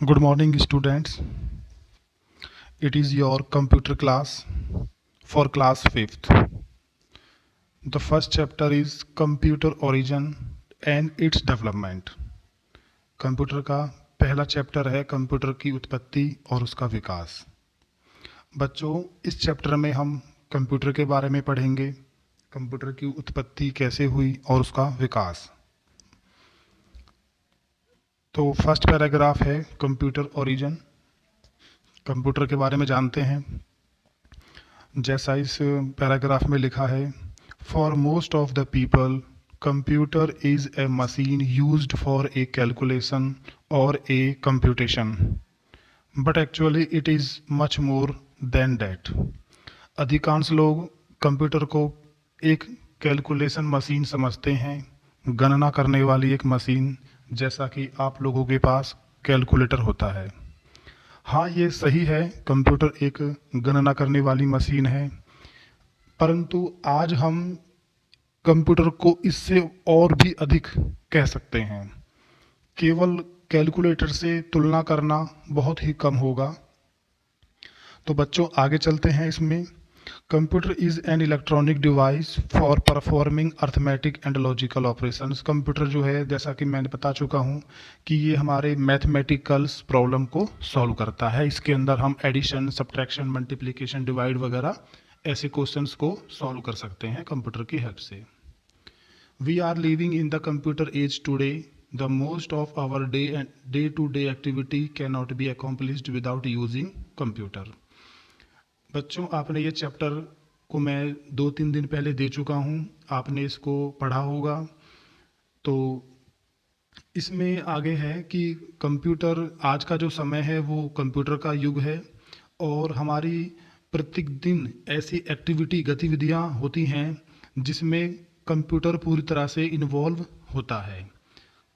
Good morning, students. It is your computer class for class 5th. The first chapter is Computer Origin and its Development. Computer का पहला chapter है computer की उत्पत्ति और उसका विकास। बच्चों, इस चैप्टर में हम कंप्यूटर के बारे में पढ़ेंगे, कंप्यूटर की उत्पत्ति कैसे हुई और उसका विकास। तो फर्स्ट पैराग्राफ है कंप्यूटर ओरिजिन। कंप्यूटर के बारे में जानते हैं। जैसा इस पैराग्राफ में लिखा है, for most of the people computer is a machine used for a calculation और a computation, but actually it is much more than that. अधिकांश लोग कंप्यूटर को एक कैलकुलेशन मशीन समझते हैं, गणना करने वाली एक मशीन, जैसा कि आप लोगों के पास कैलकुलेटर होता है। हाँ, ये सही है, कंप्यूटर एक गणना करने वाली मशीन है, परंतु आज हम कंप्यूटर को इससे और भी अधिक कह सकते हैं। केवल कैलकुलेटर से तुलना करना बहुत ही कम होगा। तो बच्चों, आगे चलते हैं। इसमें computer is an electronic device for performing arithmetic and logical operations. Computer जो है, जैसा कि मैंने बता चुका हूँ कि ये हमारे मैथमेटिकल्स प्रॉब्लम को सॉल्व करता है। इसके अंदर हम एडिशन, सब्ट्रैक्शन, मल्टीप्लिकेशन, डिवाइड वगैरह ऐसे क्वेश्चंस को सॉल्व कर सकते हैं कंप्यूटर की हेल्प से। We are living in the computer age today. The most of our day to day activity cannot be accomplished without using computer. बच्चों, आपने ये चैप्टर को मैं 2-3 दिन पहले दे चुका हूँ, आपने इसको पढ़ा होगा। तो इसमें आगे है कि कंप्यूटर, आज का जो समय है वो कंप्यूटर का युग है और हमारी प्रत्येक दिन ऐसी गतिविधियाँ होती हैं जिसमें कंप्यूटर पूरी तरह से इन्वॉल्व होता है।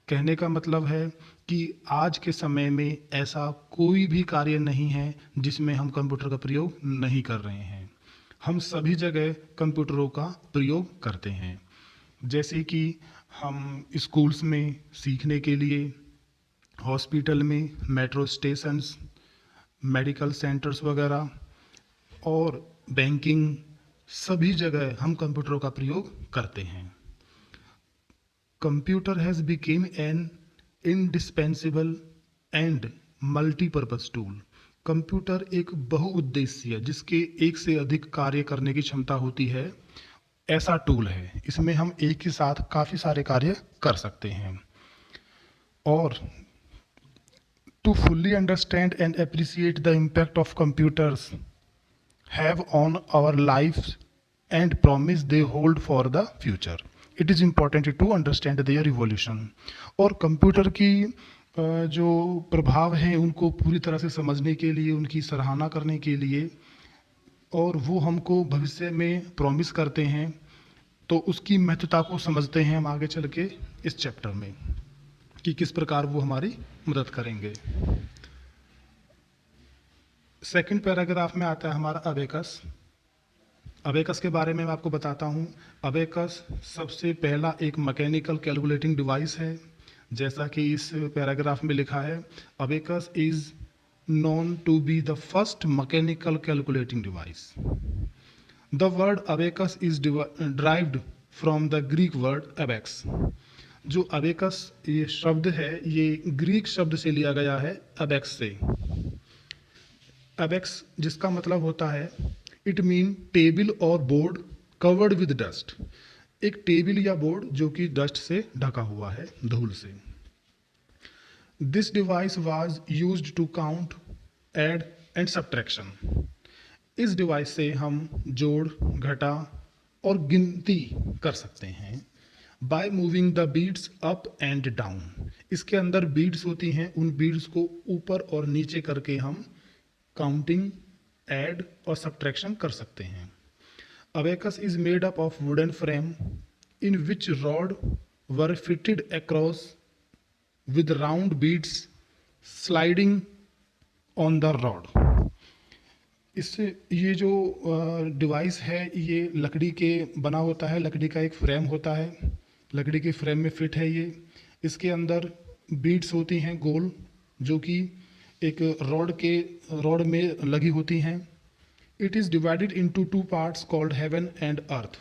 कहने का मतलब है कि आज के समय में ऐसा कोई भी कार्य नहीं है जिसमें हम कंप्यूटर का प्रयोग नहीं कर रहे हैं। हम सभी जगह कंप्यूटरों का प्रयोग करते हैं, जैसे कि हम स्कूल्स में सीखने के लिए, हॉस्पिटल में, मेट्रो स्टेशंस, मेडिकल सेंटर्स वगैरह और बैंकिंग, सभी जगह हम कंप्यूटरों का प्रयोग करते हैं। Computer has became an indispensable and multipurpose tool. Computer एक बहुउद्देशीय, जिसके एक से अधिक कार्य करने की क्षमता होती है, ऐसा टूल है। इसमें हम एक ही साथ काफ़ी सारे कार्य कर सकते हैं। और to fully understand and appreciate the impact of computers have on our life and promise they hold for the future, it is important to understand their revolution. और कंप्यूटर की जो प्रभाव हैं उनको पूरी तरह से समझने के लिए, उनकी सराहना करने के लिए, और वो हमको भविष्य में प्रॉमिस करते हैं, तो उसकी महत्वता को समझते हैं हम आगे चल के इस चैप्टर में कि किस प्रकार वो हमारी मदद करेंगे। सेकंड पैराग्राफ में आता है हमारा अबेकस। अबेकस के बारे में मैं आपको बताता हूँ। अबेकस सबसे पहला एक मैकेनिकल कैलकुलेटिंग डिवाइस है, जैसा कि इस पैराग्राफ में लिखा है। Abacus is known to be the first mechanical calculating device. The word abacus is derived from the Greek word abax. जो अबेकस ये शब्द है, ये ग्रीक शब्द से लिया गया है, अबेक्स से। अबेक्स जिसका मतलब होता है, इट मीन टेबल और बोर्ड कवर्ड विद डस्ट। एक टेबल या बोर्ड जो कि डस्ट से ढका हुआ है, धूल से। This device was used to count, add and subtraction. इस डिवाइस से हम जोड़, घटा और गिनती कर सकते हैं। By moving the beads up and down. इसके अंदर बीड्स होती हैं, उन बीड्स को ऊपर और नीचे करके हम काउंटिंग, ऐड और सब्ट्रैक्शन कर सकते हैं। Abacus is made up of wooden frame in which rod were fitted across with round beads sliding on the rod. इससे ये जो डिवाइस है, ये लकड़ी के बना होता है, लकड़ी का एक फ्रेम होता है, लकड़ी के फ्रेम में फिट है ये। इसके अंदर बीड्स होती हैं गोल, जो कि एक रॉड में लगी होती हैं। It is divided into two parts called heaven and earth.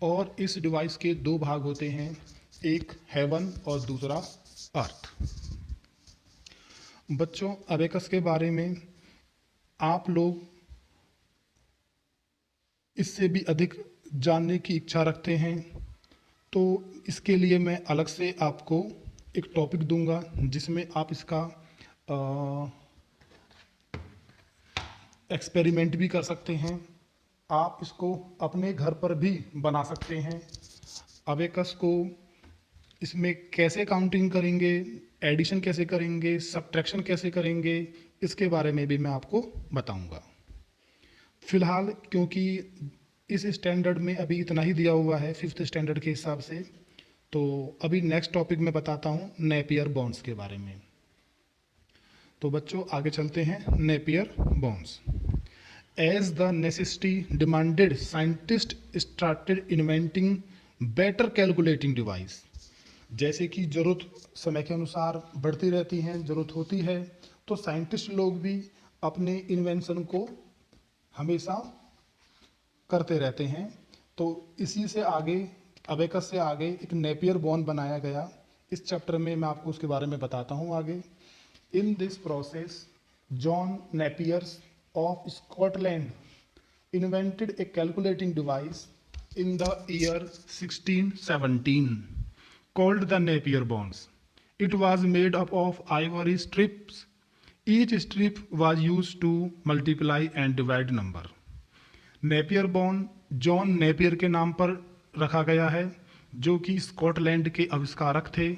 और इस डिवाइस के दो भाग होते हैं, एक हेवन और दूसरा अर्थ। बच्चों, अबेकस के बारे में आप लोग इससे भी अधिक जानने की इच्छा रखते हैं, तो इसके लिए मैं अलग से आपको एक टॉपिक दूंगा जिसमें आप इसका एक्सपेरिमेंट भी कर सकते हैं। आप इसको अपने घर पर भी बना सकते हैं। अबेकस को इसमें कैसे काउंटिंग करेंगे, एडिशन कैसे करेंगे, सब्ट्रैक्शन कैसे करेंगे, इसके बारे में भी मैं आपको बताऊंगा। फिलहाल क्योंकि इस स्टैंडर्ड में अभी इतना ही दिया हुआ है 5th स्टैंडर्ड के हिसाब से, तो अभी नेक्स्ट टॉपिक में बताता हूँ नेपियर बॉन्ड्स के बारे में। तो बच्चों आगे चलते हैं। Napier bonds. As the necessity demanded, scientist started inventing better calculating device. जैसे कि ज़रूरत समय के अनुसार बढ़ती रहती है, ज़रूरत होती है, तो साइंटिस्ट लोग भी अपने इन्वेंशन को हमेशा करते रहते हैं। तो इसी से आगे, अबेकस से आगे एक नेपियर बॉन्ड बनाया गया। इस चैप्टर में मैं आपको उसके बारे में बताता हूँ आगे। In this process John Napier's of Scotland invented A calculating device in the year 1617 called the Napier bonds. It was made up of ivory strips. Each strip was used to multiply and divide number. Napier bond John Napier के नाम पर रखा गया है, जो कि Scotland के आविष्कारक थे,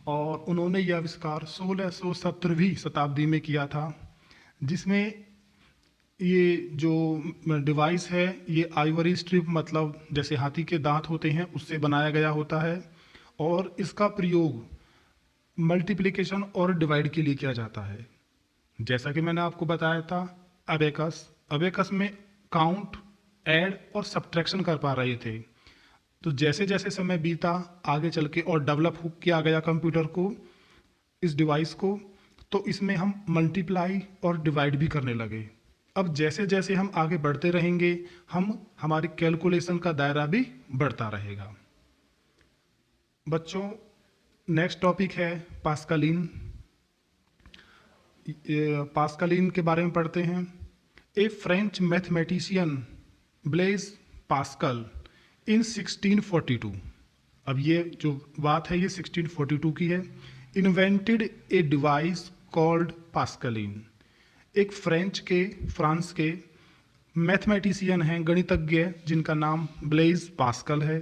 और उन्होंने यह आविष्कार 1617वीं शताब्दी में किया था, जिसमें ये जो डिवाइस है ये आइवरी स्ट्रिप, मतलब जैसे हाथी के दांत होते हैं, उससे बनाया गया होता है, और इसका प्रयोग मल्टीप्लिकेशन और डिवाइड के लिए किया जाता है। जैसा कि मैंने आपको बताया था, अबेकस में काउंट, ऐड और सब्ट्रैक्शन कर पा रहे थे। तो जैसे जैसे समय बीता, आगे चल के और डेवलप किया गया कंप्यूटर को, इस डिवाइस को, तो इसमें हम मल्टीप्लाई और डिवाइड भी करने लगे। अब जैसे जैसे हम आगे बढ़ते रहेंगे, हमारी कैलकुलेशन का दायरा भी बढ़ता रहेगा। बच्चों, नेक्स्ट टॉपिक है पास्कलिन। पास्कलिन के बारे में पढ़ते हैं। ए फ्रेंच मैथमेटिशियन ब्लेज पास्कल इन 1642, अब ये जो बात है ये 1642 की है, invented a device called Pascaline. एक फ्रांस के मैथमेटिशियन हैं, गणितज्ञ, जिनका नाम ब्लेज पास्कल है।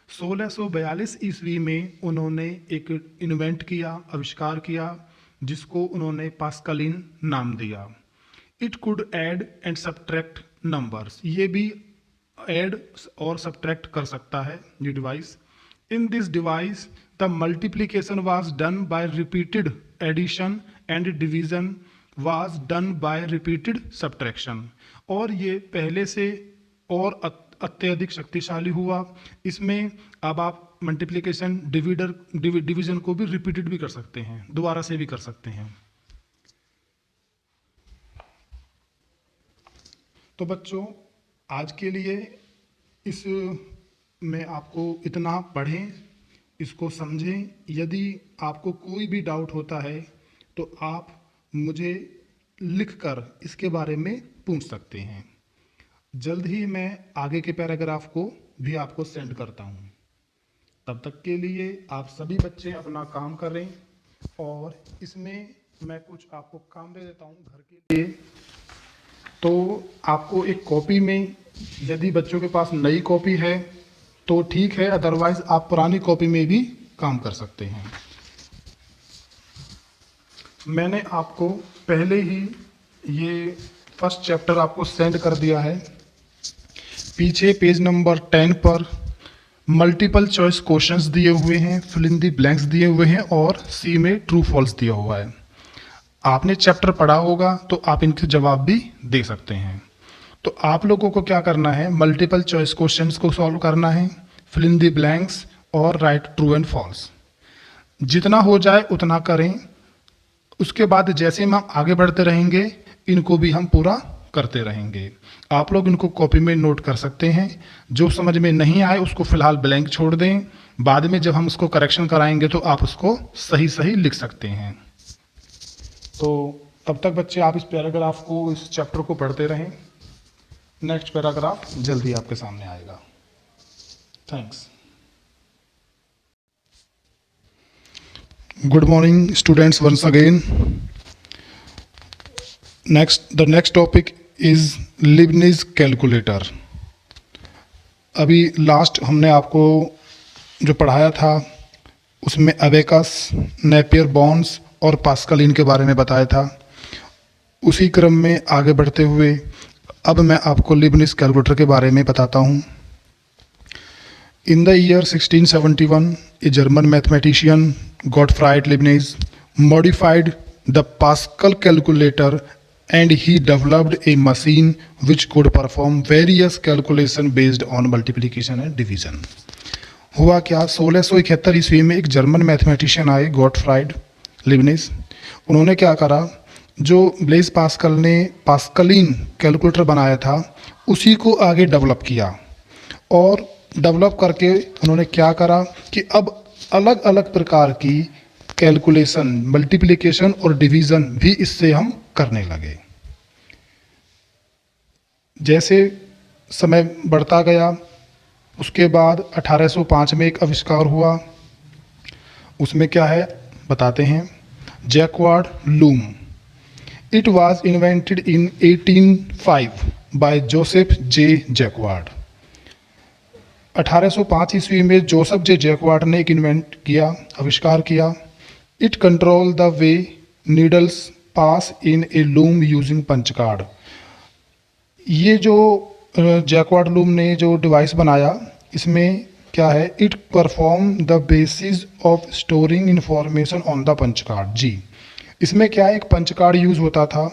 1642 ईस्वी में उन्होंने एक इन्वेंट किया, आविष्कार किया, जिसको उन्होंने पास्कलिन नाम दिया। It could add and subtract numbers, ये भी ऐड और सब्ट्रैक्ट कर सकता है ये device. In this device the multiplication was done by repeated addition and division was done by repeated subtraction. और ये पहले से और अत्यधिक शक्तिशाली हुआ। इसमें अब आप मल्टीप्लिकेशन, डिवीजन को भी रिपीटेड भी कर सकते हैं, दोबारा से भी कर सकते हैं। तो बच्चों, आज के लिए इस में आपको इतना पढ़ें, इसको समझें। यदि आपको कोई भी डाउट होता है तो आप मुझे लिखकर इसके बारे में पूछ सकते हैं। जल्द ही मैं आगे के पैराग्राफ को भी आपको सेंड करता हूँ। तब तक के लिए आप सभी बच्चे अपना काम करें, और इसमें मैं कुछ आपको काम दे देता हूँ घर के लिए। तो आपको एक कॉपी में, यदि बच्चों के पास नई कॉपी है तो ठीक है, अदरवाइज आप पुरानी कॉपी में भी काम कर सकते हैं। मैंने आपको पहले ही ये फर्स्ट चैप्टर आपको सेंड कर दिया है। पीछे पेज नंबर 10 पर मल्टीपल चॉइस क्वेश्चंस दिए हुए हैं, फिल इन द ब्लैंक्स दिए हुए हैं, और सी में ट्रू फॉल्स दिया हुआ है। आपने चैप्टर पढ़ा होगा तो आप इनके जवाब भी दे सकते हैं। तो आप लोगों को क्या करना है, मल्टीपल चॉइस क्वेश्चंस को सॉल्व करना है, फिल इन द ब्लैंक्स और राइट ट्रू एंड फॉल्स। जितना हो जाए उतना करें, उसके बाद जैसे हम आगे बढ़ते रहेंगे इनको भी हम पूरा करते रहेंगे। आप लोग इनको कॉपी में नोट कर सकते हैं। जो समझ में नहीं आए उसको फिलहाल ब्लैंक छोड़ दें, बाद में जब हम उसको करेक्शन कराएंगे तो आप उसको सही सही लिख सकते हैं। तो तब तक बच्चे आप इस पैराग्राफ को, इस चैप्टर को पढ़ते रहें। नेक्स्ट पैराग्राफ जल्दी आपके सामने आएगा। Thanks. Good morning students once again. The next topic is Leibniz calculator. अभी लास्ट हमने आपको जो पढ़ाया था उसमें अबेकस, नेपियर बॉन्ड्स और पास्कल इनके बारे में बताया था। उसी क्रम में आगे बढ़ते हुए अब मैं आपको लिबनिज कैलकुलेटर के बारे में बताता हूँ। In the year 1671, a German mathematician, Gottfried Leibniz, modified the Pascal calculator and he developed a machine which could perform various calculations based on multiplication and division. हुआ क्या, 1671 ईस्वी में एक जर्मन मैथमेटिशियन आए, गॉटफ्राइड लिबनिज। उन्होंने क्या करा, जो ब्लेज पास्कल ने पास्कलिन कैलकुलेटर बनाया था उसी को आगे डेवलप किया, और डेवलप करके उन्होंने क्या करा कि अब अलग अलग प्रकार की कैलकुलेशन, मल्टीप्लिकेशन और डिवीज़न भी इससे हम करने लगे। जैसे समय बढ़ता गया उसके बाद 1805 में एक आविष्कार हुआ। उसमें क्या है बताते हैं, Jacquard loom. It was invented in 1805 by Joseph J Jacquard. 1805 ईस्वी में जोसेफ जे जैक्वार्ड ने एक इन्वेंट किया, आविष्कार किया। It control the way needles pass in a loom using punch card. ये जो जैक्वार्ड लूम ने जो डिवाइस बनाया, इसमें क्या है, it perform the basis of storing information on the punch card. जी, इसमें क्या है, एक पंच कार्ड यूज़ होता था,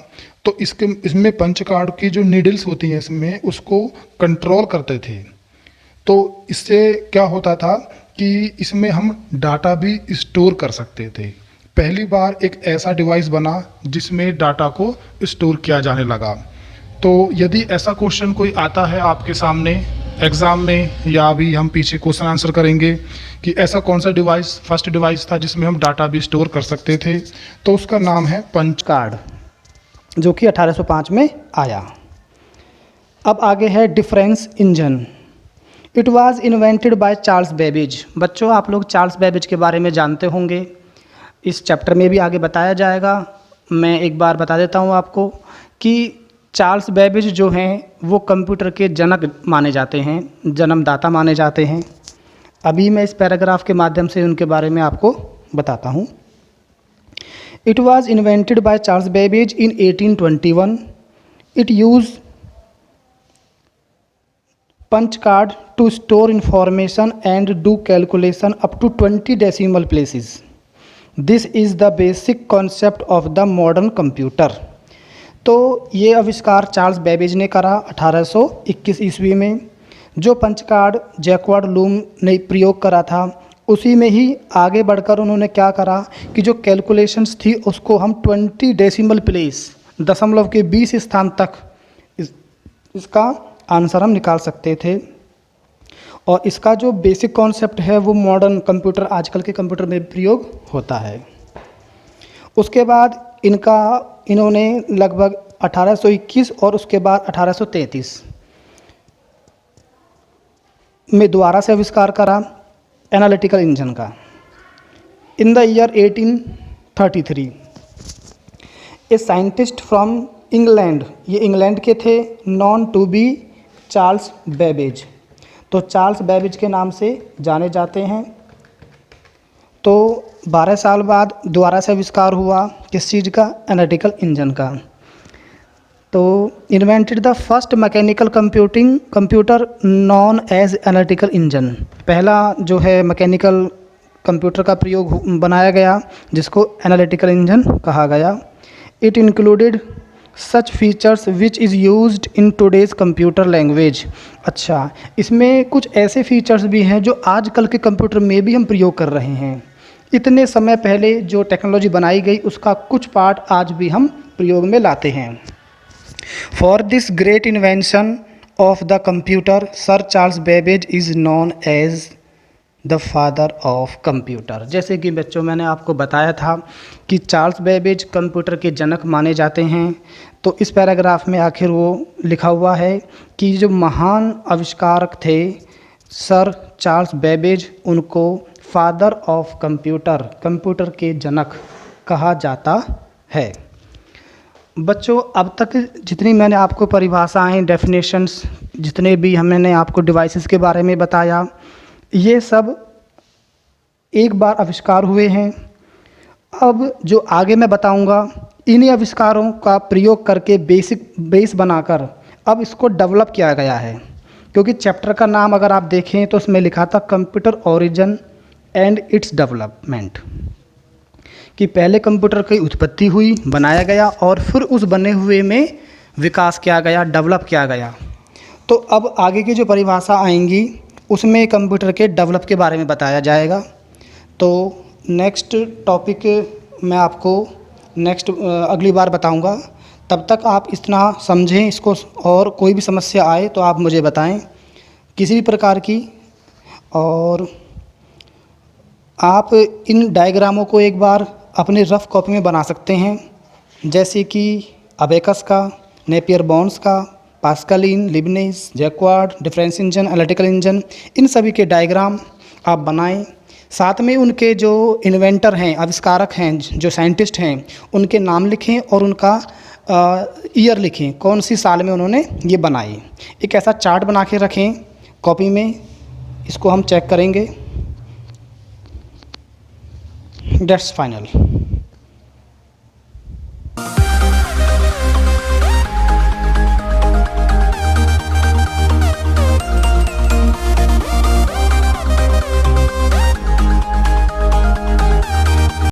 तो इसमें पंच कार्ड की जो नीडल्स होती हैं इसमें उसको कंट्रोल करते थे। तो इससे क्या होता था कि इसमें हम डाटा भी स्टोर कर सकते थे। पहली बार एक ऐसा डिवाइस बना जिसमें डाटा को स्टोर किया जाने लगा। तो यदि ऐसा क्वेश्चन कोई आता है आपके सामने एग्ज़ाम में, या अभी हम पीछे क्वेश्चन आंसर करेंगे कि ऐसा कौन सा डिवाइस फर्स्ट डिवाइस था जिसमें हम डाटा भी स्टोर कर सकते थे, तो उसका नाम है पंच कार्ड, जो कि 1805 में आया। अब आगे है difference engine. It was invented by Charles Babbage. बच्चों, आप लोग चार्ल्स बेबेज के बारे में जानते होंगे, इस चैप्टर में भी आगे बताया जाएगा। मैं एक बार बता देता हूँ आपको कि चार्ल्स बेबेज जो हैं वो कंप्यूटर के जनक माने जाते हैं, जन्मदाता माने जाते हैं। अभी मैं इस पैराग्राफ के माध्यम से उनके बारे में आपको बताता हूँ। It was invented by Charles Babbage in 1821। It use punch card to store information and do calculation up to 20 decimal places. This is the basic concept of the modern computer. तो ये आविष्कार चार्ल्स बेबेज ने करा 1821 ईस्वी में। जो punch card jacquard loom ने प्रयोग करा था उसी में ही आगे बढ़कर उन्होंने क्या करा कि जो कैलकुलेशंस थी उसको हम 20 डेसिमल प्लेस, दशमलव के 20 स्थान तक इसका आंसर हम निकाल सकते थे। और इसका जो बेसिक कॉन्सेप्ट है वो मॉडर्न कंप्यूटर, आजकल के कंप्यूटर में प्रयोग होता है। उसके बाद इन्होंने लगभग 1821 और उसके बाद 1833 में दोबारा से आविष्कार करा एनालिटिकल इंजन का। In the year 1833 a scientist from England, ये इंग्लैंड के थे, known to be Charles Babbage, तो चार्ल्स बेबेज के नाम से जाने जाते हैं। तो 12 साल बाद दोबारा से आविष्कार हुआ किस चीज़ का, एनालिटिकल इंजन का। तो invented the first mechanical computer known as analytical engine. पहला जो है मैकेनिकल कंप्यूटर का प्रयोग बनाया गया जिसको एनालिटिकल इंजन कहा गया। It included such features which is used in today's computer language. अच्छा, इसमें कुछ ऐसे फीचर्स भी हैं जो आजकल के कंप्यूटर में भी हम प्रयोग कर रहे हैं। इतने समय पहले जो टेक्नोलॉजी बनाई गई उसका कुछ पार्ट आज भी हम प्रयोग में लाते हैं। For this great invention of the computer sir Charles Babbage is known as the father of computer. जैसे कि बच्चों मैंने आपको बताया था कि चार्ल्स बेबेज कंप्यूटर के जनक माने जाते हैं, तो इस पैराग्राफ में आखिर वो लिखा हुआ है कि जो महान आविष्कारक थे सर चार्ल्स बेबेज, उनको फादर ऑफ कंप्यूटर, कंप्यूटर के जनक कहा जाता है। बच्चों अब तक जितनी मैंने आपको परिभाषाएं, डेफिनेशंस, जितने भी हमने आपको डिवाइसेस के बारे में बताया, ये सब एक बार आविष्कार हुए हैं। अब जो आगे मैं बताऊंगा इन्हीं आविष्कारों का प्रयोग करके बेस बनाकर अब इसको डेवलप किया गया है, क्योंकि चैप्टर का नाम अगर आप देखें तो उसमें लिखा था computer origin and its development, कि पहले कंप्यूटर की उत्पत्ति हुई, बनाया गया और फिर उस बने हुए में विकास किया गया, डेवलप किया गया। तो अब आगे की जो परिभाषा आएंगी उसमें कंप्यूटर के डेवलप के बारे में बताया जाएगा। तो नेक्स्ट टॉपिक मैं आपको अगली बार बताऊंगा। तब तक आप इतना समझें इसको, और कोई भी समस्या आए तो आप मुझे बताएं किसी भी प्रकार की। और आप इन डायग्रामों को एक बार अपने रफ़ कॉपी में बना सकते हैं, जैसे कि अबेकस का, नेपियर बॉन्ड्स का, Pascaline, Leibniz, Jacquard, difference engine, analytical engine, इन सभी के डायग्राम आप बनाएं। साथ में उनके जो इन्वेंटर हैं, आविष्कारक हैं, जो साइंटिस्ट हैं, उनके नाम लिखें और उनका ईयर लिखें, कौन सी साल में उन्होंने ये बनाई। एक ऐसा चार्ट बना के रखें कॉपी में, इसको हम चेक करेंगे। That's final.